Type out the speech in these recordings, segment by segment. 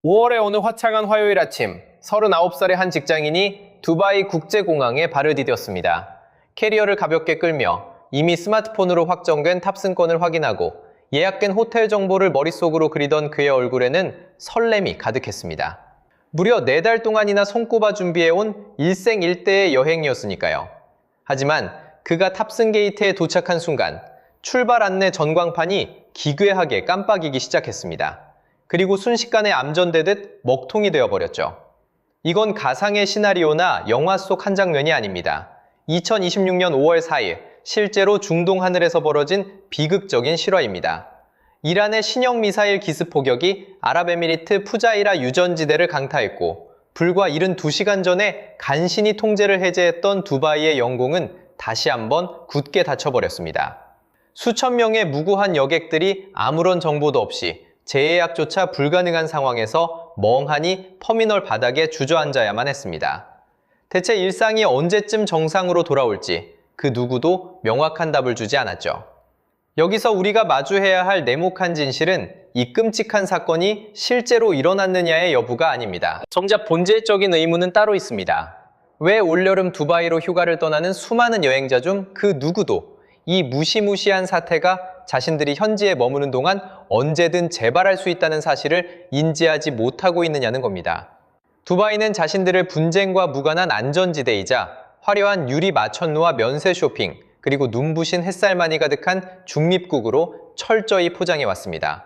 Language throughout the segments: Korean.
5월의 어느 화창한 화요일 아침, 39살의 한 직장인이 두바이 국제공항에 발을 디뎠습니다. 캐리어를 가볍게 끌며 이미 스마트폰으로 확정된 탑승권을 확인하고 예약된 호텔 정보를 머릿속으로 그리던 그의 얼굴에는 설렘이 가득했습니다. 무려 4달 동안이나 손꼽아 준비해온 일생일대의 여행이었으니까요. 하지만 그가 탑승 게이트에 도착한 순간 출발 안내 전광판이 기괴하게 깜빡이기 시작했습니다. 그리고 순식간에 암전되듯 먹통이 되어버렸죠. 이건 가상의 시나리오나 영화 속 한 장면이 아닙니다. 2026년 5월 4일 실제로 중동 하늘에서 벌어진 비극적인 실화입니다. 이란의 신형 미사일 기습 포격이 아랍에미리트 푸자이라 유전지대를 강타했고 불과 72시간 전에 간신히 통제를 해제했던 두바이의 영공은 다시 한번 굳게 닫혀버렸습니다. 수천 명의 무고한 여객들이 아무런 정보도 없이 재예약조차 불가능한 상황에서 멍하니 터미널 바닥에 주저앉아야만 했습니다. 대체 일상이 언제쯤 정상으로 돌아올지 그 누구도 명확한 답을 주지 않았죠. 여기서 우리가 마주해야 할 냉혹한 진실은 이 끔찍한 사건이 실제로 일어났느냐의 여부가 아닙니다. 정작 본질적인 의문은 따로 있습니다. 왜 올여름 두바이로 휴가를 떠나는 수많은 여행자 중 그 누구도 이 무시무시한 사태가 자신들이 현지에 머무는 동안 언제든 재발할 수 있다는 사실을 인지하지 못하고 있느냐는 겁니다. 두바이는 자신들의 분쟁과 무관한 안전지대이자 화려한 유리 마천루와 면세 쇼핑, 그리고 눈부신 햇살만이 가득한 중립국으로 철저히 포장해왔습니다.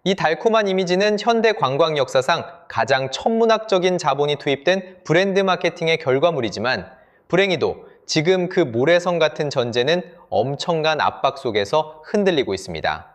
이 달콤한 이미지는 현대 관광 역사상 가장 천문학적인 자본이 투입된 브랜드 마케팅의 결과물이지만 불행히도 지금 그 모래성 같은 전제는 엄청난 압박 속에서 흔들리고 있습니다.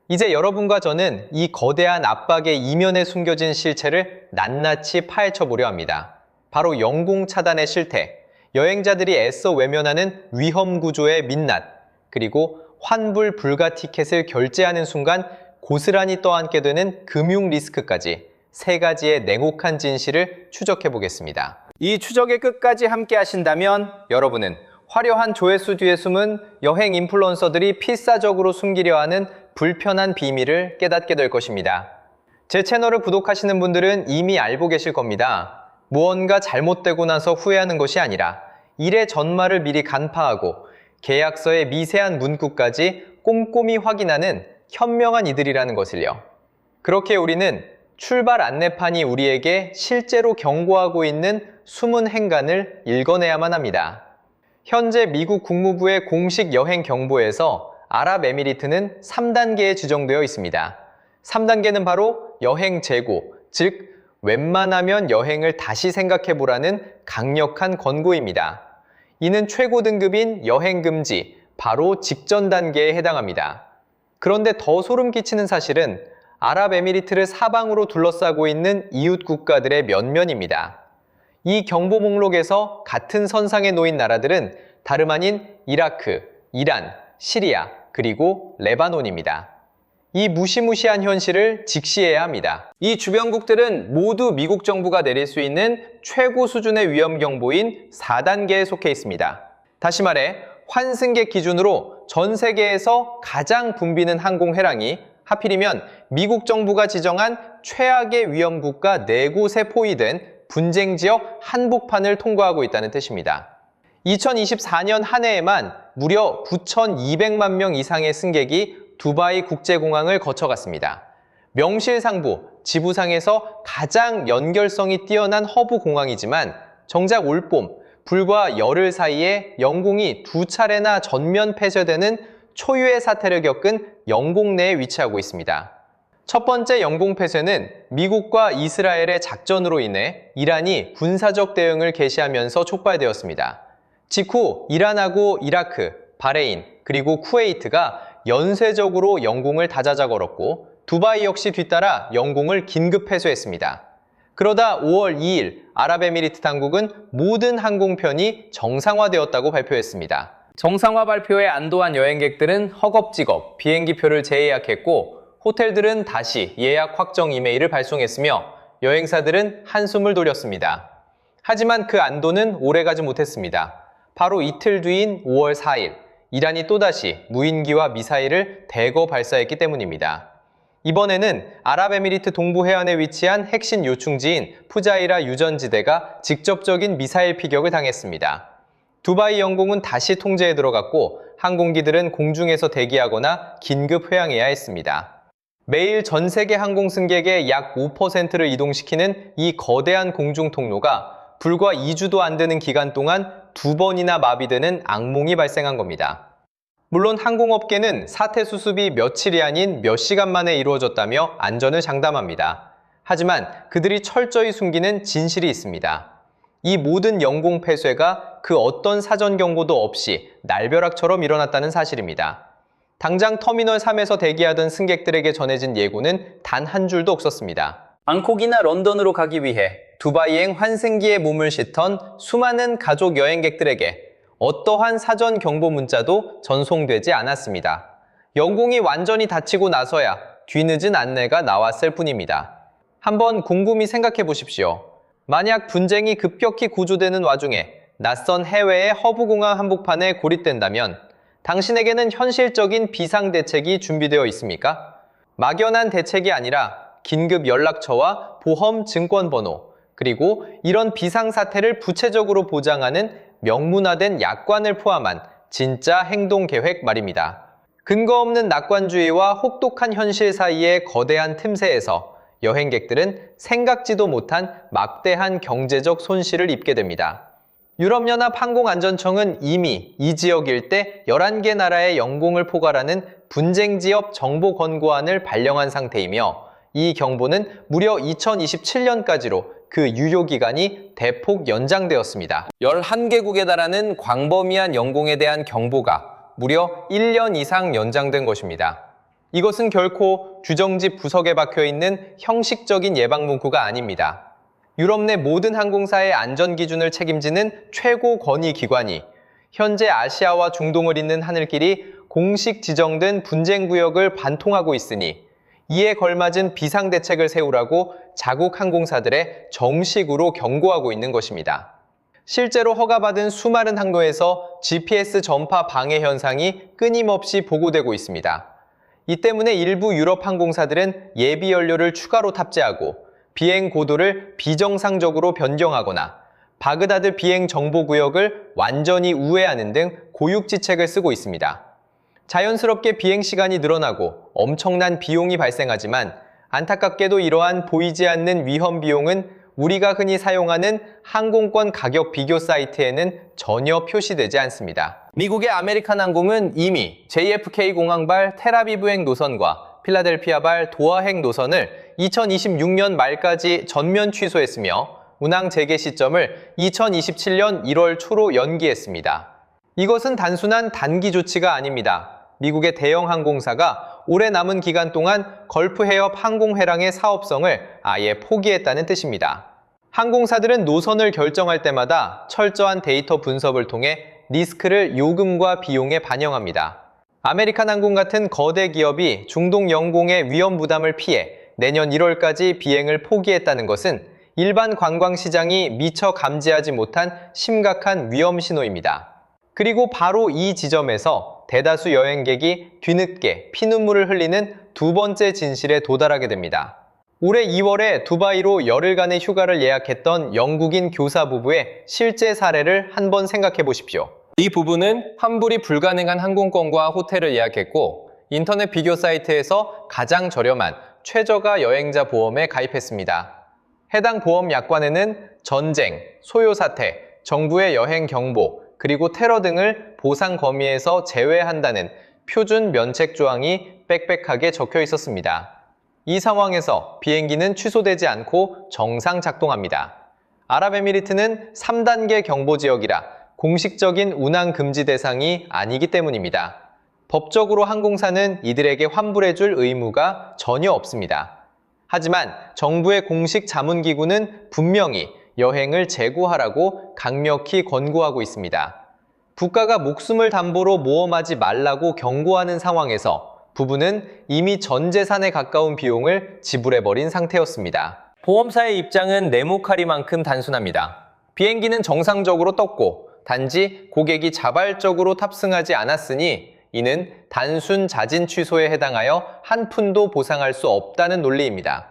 이제 여러분과 저는 이 거대한 압박의 이면에 숨겨진 실체를 낱낱이 파헤쳐보려 합니다. 바로 영공 차단의 실태, 여행자들이 애써 외면하는 위험 구조의 민낯, 그리고 환불 불가 티켓을 결제하는 순간 고스란히 떠안게 되는 금융 리스크까지 3가지의 냉혹한 진실을 추적해 보겠습니다. 이 추적의 끝까지 함께 하신다면 여러분은 화려한 조회수 뒤에 숨은 여행 인플루언서들이 필사적으로 숨기려 하는 불편한 비밀을 깨닫게 될 것입니다. 제 채널을 구독하시는 분들은 이미 알고 계실 겁니다. 무언가 잘못되고 나서 후회하는 것이 아니라 일의 전말을 미리 간파하고 계약서의 미세한 문구까지 꼼꼼히 확인하는 현명한 이들이라는 것을요. 그렇게 우리는 출발 안내판이 우리에게 실제로 경고하고 있는 숨은 행간을 읽어내야만 합니다. 현재 미국 국무부의 공식 여행 경보에서 아랍에미리트는 3단계에 지정되어 있습니다. 3단계는 바로 여행 재고, 즉 웬만하면 여행을 다시 생각해보라는 강력한 권고입니다. 이는 최고 등급인 여행 금지, 바로 직전 단계에 해당합니다. 그런데 더 소름 끼치는 사실은 아랍에미리트를 사방으로 둘러싸고 있는 이웃 국가들의 면면입니다. 이 경보 목록에서 같은 선상에 놓인 나라들은 다름 아닌 이라크, 이란, 시리아, 그리고 레바논입니다. 이 무시무시한 현실을 직시해야 합니다. 이 주변국들은 모두 미국 정부가 내릴 수 있는 최고 수준의 위험 경보인 4단계에 속해 있습니다. 다시 말해 환승객 기준으로 전 세계에서 가장 붐비는 항공 회랑이 하필이면 미국 정부가 지정한 최악의 위험 국가 4곳에 포위된 분쟁 지역 한복판을 통과하고 있다는 뜻입니다. 2024년 한 해에만 무려 9,200만 명 이상의 승객이 두바이 국제공항을 거쳐갔습니다. 명실상부 지구상에서 가장 연결성이 뛰어난 허브 공항이지만 정작 올봄 불과 열흘 사이에 영공이 2차례나 전면 폐쇄되는 초유의 사태를 겪은 영공 내에 위치하고 있습니다. 첫 번째 영공 폐쇄는 미국과 이스라엘의 작전으로 인해 이란이 군사적 대응을 개시하면서 촉발되었습니다. 직후 이란하고 이라크, 바레인, 그리고 쿠웨이트가 연쇄적으로 영공을 다자자 걸었고 두바이 역시 뒤따라 영공을 긴급 폐쇄했습니다. 그러다 5월 2일 아랍에미리트 당국은 모든 항공편이 정상화되었다고 발표했습니다. 정상화 발표에 안도한 여행객들은 허겁지겁 비행기표를 재예약했고 호텔들은 다시 예약 확정 이메일을 발송했으며 여행사들은 한숨을 돌렸습니다. 하지만 그 안도는 오래가지 못했습니다. 바로 이틀 뒤인 5월 4일 이란이 또다시 무인기와 미사일을 대거 발사했기 때문입니다. 이번에는 아랍에미리트 동부 해안에 위치한 핵심 요충지인 푸자이라 유전지대가 직접적인 미사일 피격을 당했습니다. 두바이 영공은 다시 통제에 들어갔고 항공기들은 공중에서 대기하거나 긴급 회항해야 했습니다. 매일 전 세계 항공 승객의 약 5%를 이동시키는 이 거대한 공중 통로가 불과 2주도 안 되는 기간 동안 2번이나 마비되는 악몽이 발생한 겁니다. 물론 항공업계는 사태 수습이 며칠이 아닌 몇 시간 만에 이루어졌다며 안전을 장담합니다. 하지만 그들이 철저히 숨기는 진실이 있습니다. 이 모든 영공 폐쇄가 그 어떤 사전 경고도 없이 날벼락처럼 일어났다는 사실입니다. 당장 터미널 3에서 대기하던 승객들에게 전해진 예고는 단 한 줄도 없었습니다. 방콕이나 런던으로 가기 위해 두바이행 환승기에 몸을 싣던 수많은 가족 여행객들에게 어떠한 사전 경보 문자도 전송되지 않았습니다. 영공이 완전히 닫히고 나서야 뒤늦은 안내가 나왔을 뿐입니다. 한번 곰곰이 생각해 보십시오. 만약 분쟁이 급격히 고조되는 와중에 낯선 해외의 허브공항 한복판에 고립된다면 당신에게는 현실적인 비상대책이 준비되어 있습니까? 막연한 대책이 아니라 긴급 연락처와 보험 증권번호, 그리고 이런 비상사태를 구체적으로 보장하는 명문화된 약관을 포함한 진짜 행동계획 말입니다. 근거 없는 낙관주의와 혹독한 현실 사이의 거대한 틈새에서 여행객들은 생각지도 못한 막대한 경제적 손실을 입게 됩니다. 유럽연합 항공안전청은 이미 이 지역 일대 11개 나라의 영공을 포괄하는 분쟁지역 정보권고안을 발령한 상태이며 이 경보는 무려 2027년까지로 그 유효기간이 대폭 연장되었습니다. 11개국에 달하는 광범위한 영공에 대한 경보가 무려 1년 이상 연장된 것입니다. 이것은 결코 규정집 구석에 박혀있는 형식적인 예방 문구가 아닙니다. 유럽 내 모든 항공사의 안전기준을 책임지는 최고 권위기관이 현재 아시아와 중동을 잇는 하늘길이 공식 지정된 분쟁구역을 관통하고 있으니 이에 걸맞은 비상대책을 세우라고 자국 항공사들에 정식으로 경고하고 있는 것입니다. 실제로 허가받은 수많은 항로에서 GPS 전파 방해 현상이 끊임없이 보고되고 있습니다. 이 때문에 일부 유럽 항공사들은 예비 연료를 추가로 탑재하고 비행 고도를 비정상적으로 변경하거나 바그다드 비행 정보구역을 완전히 우회하는 등 고육지책을 쓰고 있습니다. 자연스럽게 비행 시간이 늘어나고 엄청난 비용이 발생하지만 안타깝게도 이러한 보이지 않는 위험 비용은 우리가 흔히 사용하는 항공권 가격 비교 사이트에는 전혀 표시되지 않습니다. 미국의 아메리칸 항공은 이미 JFK 공항발 텔아비브행 노선과 필라델피아발 도하행 노선을 2026년 말까지 전면 취소했으며 운항 재개 시점을 2027년 1월 초로 연기했습니다. 이것은 단순한 단기 조치가 아닙니다. 미국의 대형 항공사가 올해 남은 기간 동안 걸프 해협 항공회랑의 사업성을 아예 포기했다는 뜻입니다. 항공사들은 노선을 결정할 때마다 철저한 데이터 분석을 통해 리스크를 요금과 비용에 반영합니다. 아메리칸 항공 같은 거대 기업이 중동 영공의 위험 부담을 피해 내년 1월까지 비행을 포기했다는 것은 일반 관광 시장이 미처 감지하지 못한 심각한 위험 신호입니다. 그리고 바로 이 지점에서 대다수 여행객이 뒤늦게 피눈물을 흘리는 두 번째 진실에 도달하게 됩니다. 올해 2월에 두바이로 열흘간의 휴가를 예약했던 영국인 교사 부부의 실제 사례를 한번 생각해 보십시오. 이 부부는 환불이 불가능한 항공권과 호텔을 예약했고 인터넷 비교 사이트에서 가장 저렴한 최저가 여행자 보험에 가입했습니다. 해당 보험 약관에는 전쟁, 소요 사태, 정부의 여행 경보, 그리고 테러 등을 보상 범위에서 제외한다는 표준 면책 조항이 빽빽하게 적혀 있었습니다. 이 상황에서 비행기는 취소되지 않고 정상 작동합니다. 아랍에미리트는 3단계 경보 지역이라 공식적인 운항 금지 대상이 아니기 때문입니다. 법적으로 항공사는 이들에게 환불해줄 의무가 전혀 없습니다. 하지만 정부의 공식 자문기구는 분명히 여행을 재고하라고 강력히 권고하고 있습니다. 국가가 목숨을 담보로 모험하지 말라고 경고하는 상황에서 부부는 이미 전 재산에 가까운 비용을 지불해버린 상태였습니다. 보험사의 입장은 네모카리만큼 단순합니다. 비행기는 정상적으로 떴고 단지 고객이 자발적으로 탑승하지 않았으니 이는 단순 자진 취소에 해당하여 한 푼도 보상할 수 없다는 논리입니다.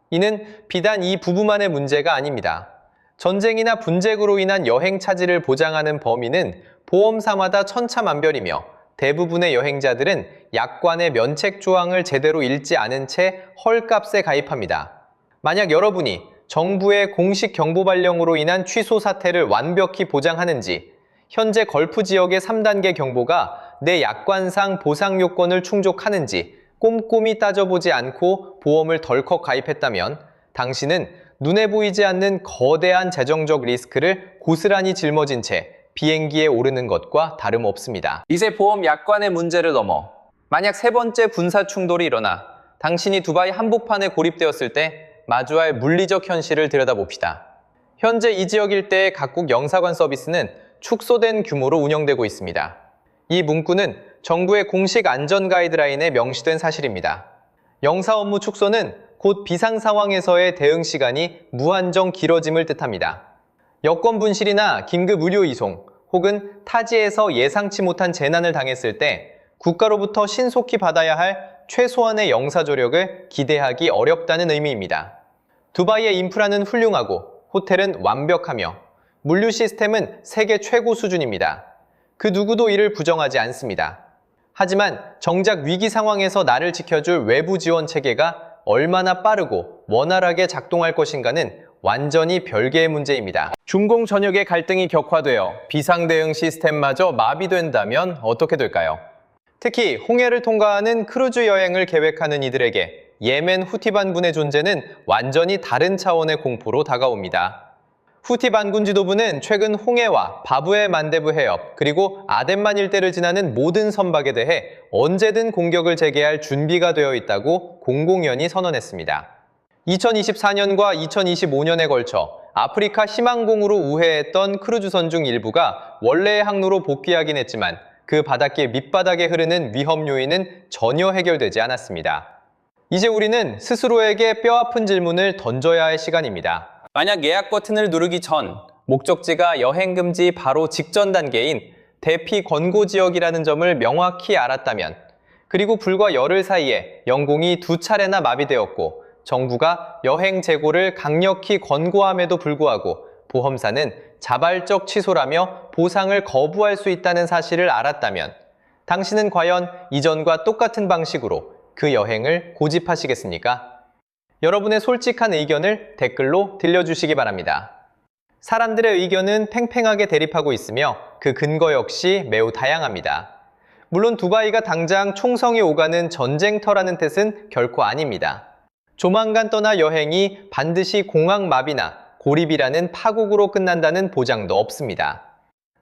이는 비단 이 부부만의 문제가 아닙니다. 전쟁이나 분쟁으로 인한 여행 차질을 보장하는 범위는 보험사마다 천차만별이며 대부분의 여행자들은 약관의 면책 조항을 제대로 읽지 않은 채 헐값에 가입합니다. 만약 여러분이 정부의 공식 경보 발령으로 인한 취소 사태를 완벽히 보장하는지, 현재 걸프 지역의 3단계 경보가 내 약관상 보상 요건을 충족하는지 꼼꼼히 따져보지 않고 보험을 덜컥 가입했다면 당신은 눈에 보이지 않는 거대한 재정적 리스크를 고스란히 짊어진 채 비행기에 오르는 것과 다름없습니다. 이제 보험 약관의 문제를 넘어 만약 세 번째 군사 충돌이 일어나 당신이 두바이 한복판에 고립되었을 때 마주할 물리적 현실을 들여다봅시다. 현재 이 지역 일대의 각국 영사관 서비스는 축소된 규모로 운영되고 있습니다. 이 문구는 정부의 공식 안전 가이드라인에 명시된 사실입니다. 영사 업무 축소는 곧 비상 상황에서의 대응 시간이 무한정 길어짐을 뜻합니다. 여권 분실이나 긴급 의료 이송, 혹은 타지에서 예상치 못한 재난을 당했을 때 국가로부터 신속히 받아야 할 최소한의 영사 조력을 기대하기 어렵다는 의미입니다. 두바이의 인프라는 훌륭하고 호텔은 완벽하며 물류 시스템은 세계 최고 수준입니다. 그 누구도 이를 부정하지 않습니다. 하지만 정작 위기 상황에서 나를 지켜줄 외부 지원 체계가 얼마나 빠르고 원활하게 작동할 것인가는 완전히 별개의 문제입니다. 중공 전역의 갈등이 격화되어 비상대응 시스템마저 마비된다면 어떻게 될까요? 특히 홍해를 통과하는 크루즈 여행을 계획하는 이들에게 예멘 후티 반군의 존재는 완전히 다른 차원의 공포로 다가옵니다. 후티 반군 지도부는 최근 홍해와 바브의 만데브 해협 그리고 아덴만 일대를 지나는 모든 선박에 대해 언제든 공격을 재개할 준비가 되어 있다고 공공연히 선언했습니다. 2024년과 2025년에 걸쳐 아프리카 희망공으로 우회했던 크루즈선 중 일부가 원래의 항로로 복귀하긴 했지만 그 바닷길 밑바닥에 흐르는 위험 요인은 전혀 해결되지 않았습니다. 이제 우리는 스스로에게 뼈아픈 질문을 던져야 할 시간입니다. 만약 예약 버튼을 누르기 전 목적지가 여행금지 바로 직전 단계인 대피 권고 지역이라는 점을 명확히 알았다면, 그리고 불과 열흘 사이에 영공이 2차례나 마비되었고 정부가 여행 재고를 강력히 권고함에도 불구하고 보험사는 자발적 취소라며 보상을 거부할 수 있다는 사실을 알았다면 당신은 과연 이전과 똑같은 방식으로 그 여행을 고집하시겠습니까? 여러분의 솔직한 의견을 댓글로 들려주시기 바랍니다. 사람들의 의견은 팽팽하게 대립하고 있으며 그 근거 역시 매우 다양합니다. 물론 두바이가 당장 총성이 오가는 전쟁터라는 뜻은 결코 아닙니다. 조만간 떠날 여행이 반드시 공항 마비나 고립이라는 파국으로 끝난다는 보장도 없습니다.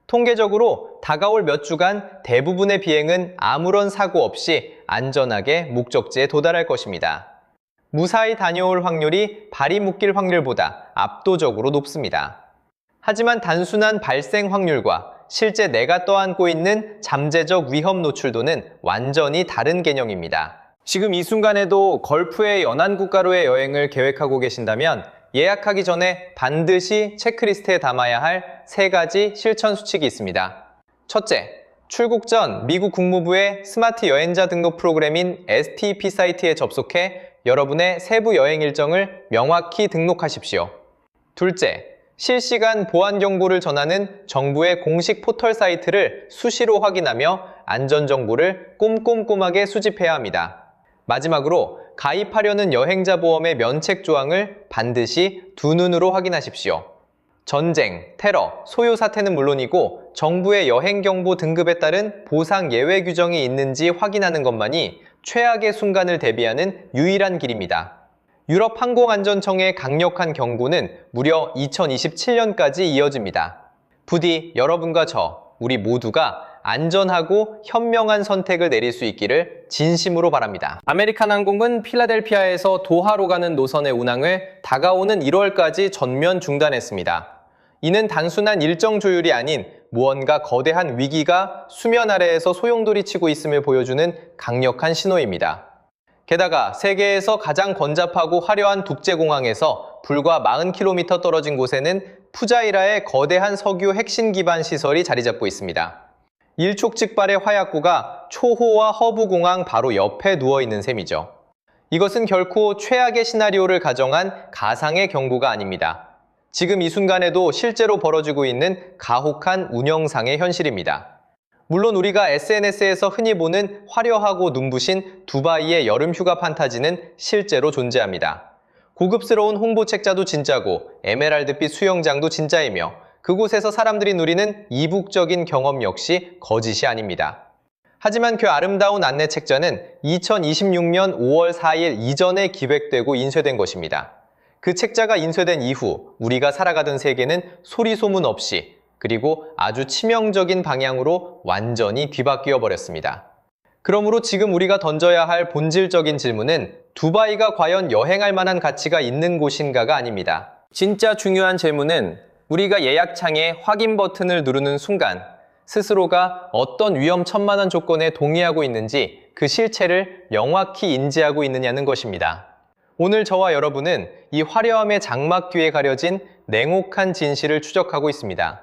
통계적으로 다가올 몇 주간 대부분의 비행은 아무런 사고 없이 안전하게 목적지에 도달할 것입니다. 무사히 다녀올 확률이 발이 묶일 확률보다 압도적으로 높습니다. 하지만 단순한 발생 확률과 실제 내가 떠안고 있는 잠재적 위험 노출도는 완전히 다른 개념입니다. 지금 이 순간에도 걸프의 연안 국가로의 여행을 계획하고 계신다면 예약하기 전에 반드시 체크리스트에 담아야 할 3가지 실천 수칙이 있습니다. 첫째, 출국 전 미국 국무부의 스마트 여행자 등록 프로그램인 STP 사이트에 접속해 여러분의 세부 여행 일정을 명확히 등록하십시오. 둘째, 실시간 보안 경보를 전하는 정부의 공식 포털 사이트를 수시로 확인하며 안전 정보를 꼼꼼하게 수집해야 합니다. 마지막으로 가입하려는 여행자 보험의 면책 조항을 반드시 두 눈으로 확인하십시오. 전쟁, 테러, 소요 사태는 물론이고 정부의 여행 경보 등급에 따른 보상 예외 규정이 있는지 확인하는 것만이 최악의 순간을 대비하는 유일한 길입니다. 유럽 항공안전청의 강력한 경고는 무려 2027년까지 이어집니다. 부디 여러분과 우리 모두가 안전하고 현명한 선택을 내릴 수 있기를 진심으로 바랍니다. 아메리칸 항공은 필라델피아에서 도하로 가는 노선의 운항을 다가오는 1월까지 전면 중단했습니다. 이는 단순한 일정 조율이 아닌 무언가 거대한 위기가 수면 아래에서 소용돌이치고 있음을 보여주는 강력한 신호입니다. 게다가 세계에서 가장 번잡하고 화려한 국제공항에서 불과 40km 떨어진 곳에는 푸자이라의 거대한 석유 핵심 기반 시설이 자리 잡고 있습니다. 일촉즉발의 화약고가 초호와 허브공항 바로 옆에 누워있는 셈이죠. 이것은 결코 최악의 시나리오를 가정한 가상의 경고가 아닙니다. 지금 이 순간에도 실제로 벌어지고 있는 가혹한 운영상의 현실입니다. 물론 우리가 SNS에서 흔히 보는 화려하고 눈부신 두바이의 여름 휴가 판타지는 실제로 존재합니다. 고급스러운 홍보책자도 진짜고 에메랄드빛 수영장도 진짜이며 그곳에서 사람들이 누리는 이국적인 경험 역시 거짓이 아닙니다. 하지만 그 아름다운 안내책자는 2026년 5월 4일 이전에 기획되고 인쇄된 것입니다. 그 책자가 인쇄된 이후 우리가 살아가던 세계는 소리소문 없이 그리고 아주 치명적인 방향으로 완전히 뒤바뀌어 버렸습니다. 그러므로 지금 우리가 던져야 할 본질적인 질문은 두바이가 과연 여행할 만한 가치가 있는 곳인가가 아닙니다. 진짜 중요한 질문은 우리가 예약창에 확인 버튼을 누르는 순간 스스로가 어떤 위험천만한 조건에 동의하고 있는지 그 실체를 명확히 인지하고 있느냐는 것입니다. 오늘 저와 여러분은 이 화려함의 장막 뒤에 가려진 냉혹한 진실을 추적하고 있습니다.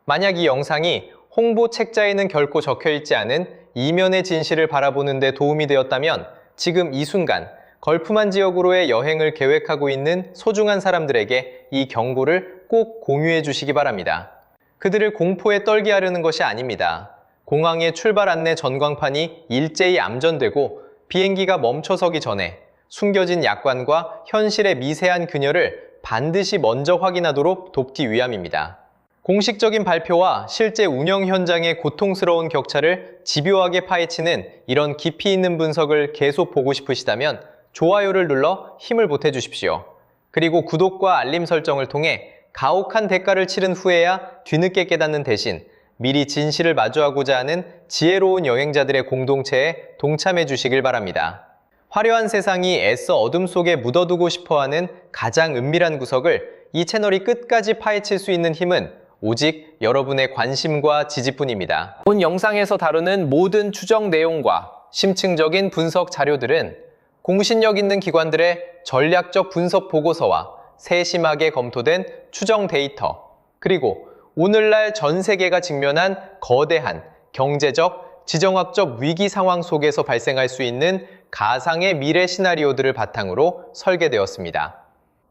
만약 이 영상이 홍보 책자에는 결코 적혀있지 않은 이면의 진실을 바라보는 데 도움이 되었다면 지금 이 순간 걸프만 지역으로의 여행을 계획하고 있는 소중한 사람들에게 이 경고를 꼭 공유해 주시기 바랍니다. 그들을 공포에 떨게 하려는 것이 아닙니다. 공항의 출발 안내 전광판이 일제히 암전되고 비행기가 멈춰서기 전에 숨겨진 약관과 현실의 미세한 균열을 반드시 먼저 확인하도록 돕기 위함입니다. 공식적인 발표와 실제 운영 현장의 고통스러운 격차를 집요하게 파헤치는 이런 깊이 있는 분석을 계속 보고 싶으시다면 좋아요를 눌러 힘을 보태주십시오. 그리고 구독과 알림 설정을 통해 가혹한 대가를 치른 후에야 뒤늦게 깨닫는 대신 미리 진실을 마주하고자 하는 지혜로운 여행자들의 공동체에 동참해 주시길 바랍니다. 화려한 세상이 애써 어둠 속에 묻어두고 싶어하는 가장 은밀한 구석을 이 채널이 끝까지 파헤칠 수 있는 힘은 오직 여러분의 관심과 지지뿐입니다. 본 영상에서 다루는 모든 추정 내용과 심층적인 분석 자료들은 공신력 있는 기관들의 전략적 분석 보고서와 세심하게 검토된 추정 데이터, 그리고 오늘날 전 세계가 직면한 거대한 경제적, 지정학적 위기 상황 속에서 발생할 수 있는 가상의 미래 시나리오들을 바탕으로 설계되었습니다.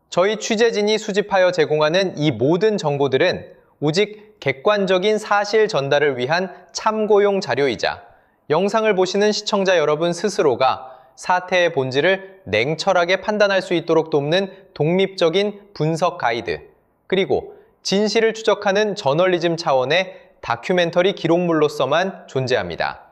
저희 취재진이 수집하여 제공하는 이 모든 정보들은 오직 객관적인 사실 전달을 위한 참고용 자료이자 영상을 보시는 시청자 여러분 스스로가 사태의 본질을 냉철하게 판단할 수 있도록 돕는 독립적인 분석 가이드, 그리고 진실을 추적하는 저널리즘 차원의 다큐멘터리 기록물로서만 존재합니다.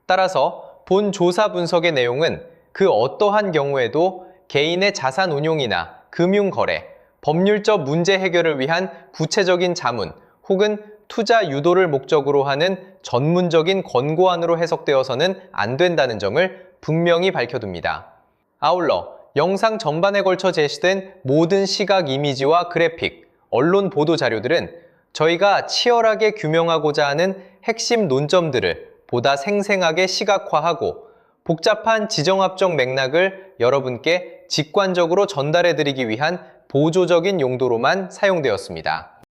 따라서 본 조사 분석의 내용은 그 어떠한 경우에도 개인의 자산 운용이나 금융거래, 법률적 문제 해결을 위한 구체적인 자문 혹은 투자 유도를 목적으로 하는 전문적인 권고안으로 해석되어서는 안 된다는 점을 분명히 밝혀둡니다. 아울러 영상 전반에 걸쳐 제시된 모든 시각 이미지와 그래픽, 언론 보도 자료들은 저희가 치열하게 규명하고자 하는 핵심 논점들을 보다 생생하게 시각화하고 복잡한 지정학적 맥락을 여러분께 직관적으로 전달해드리기 위한 보조적인 용도로만 사용되었습니다.